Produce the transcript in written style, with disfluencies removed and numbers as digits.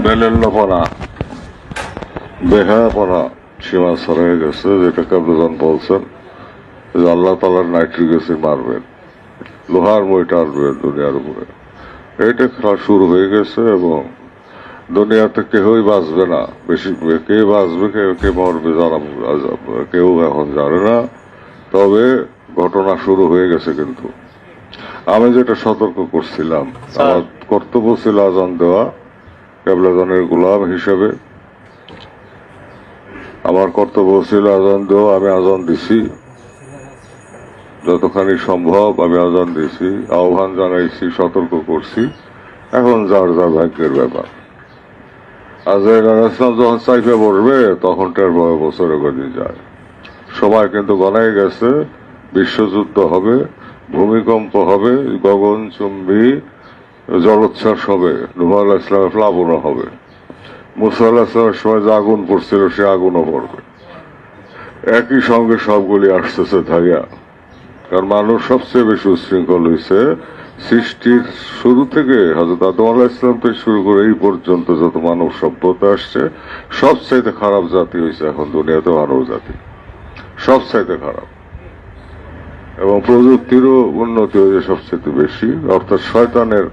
বেলেল্লাপনা বেহায়াপনা সীমা ছড়িয়ে গেছে, যেটা কাবলুজান বলছেন যে আল্লাহ তালার নাইট্রিক অ্যাসিড মারবেন, লোহার মই টানবেন দুনিয়ার উপরে। এইটা খেলা শুরু হয়ে গেছে এবং দুনিয়াতে কেউই বাঁচবে না। বেশি কে বাঁচবে কে মরবে জানা কেউ এখন জানে না। তবে ঘটনা শুরু হয়ে গেছে। কিন্তু আমি যেটা সতর্ক করছিলাম, আমার কর্তব্য ছিল আজান দেওয়া কেবলাজানের গোলাম হিসেবে। আমার কর্তব্য ছিল আজান দেওয়া, আমি আজান দিছি যতখানি সম্ভব। আমি আজান দিছি, আহ্বান জানাইছি, সতর্ক করছি। এখন যার যার ভাগ্যের ব্যাপার। আজরাইল আলাইহিস সালাম যখন চাইফে পড়বে তখন তার বছরে গদি যায়। সময় কিন্তু গনাই গেছে। বিশ্বযুদ্ধ হবে, ভূমিকম্প হবে, গগনচুম্বী জলোচ্ছ্বাস হবে, নূহ আলাইহিস সালামের প্লাবনও হবে। মুসা আলাইহিস সালামের সময় যে আগুন পড়ছিল সে আগুনও পড়বে। একই সঙ্গে সবগুলি আসতেছে ধাইয়া। কারণ মানুষ সবচেয়ে বেশি উচ্ছৃঙ্খল হয়েছে সৃষ্টির শুরু থেকে। হযরত আদম আলাইহিস সালাম থেকে শুরু করে এই পর্যন্ত যত মানব সভ্যতা আসছে, সবচাইতে খারাপ জাতি হয়েছে এখন দুনিয়াতে মানব জাতি, সবচাইতে খারাপ। এবং প্রযুক্তিরও উন্নতি হয়েছে সবচেয়ে বেশি, অর্থাৎ শয়তানের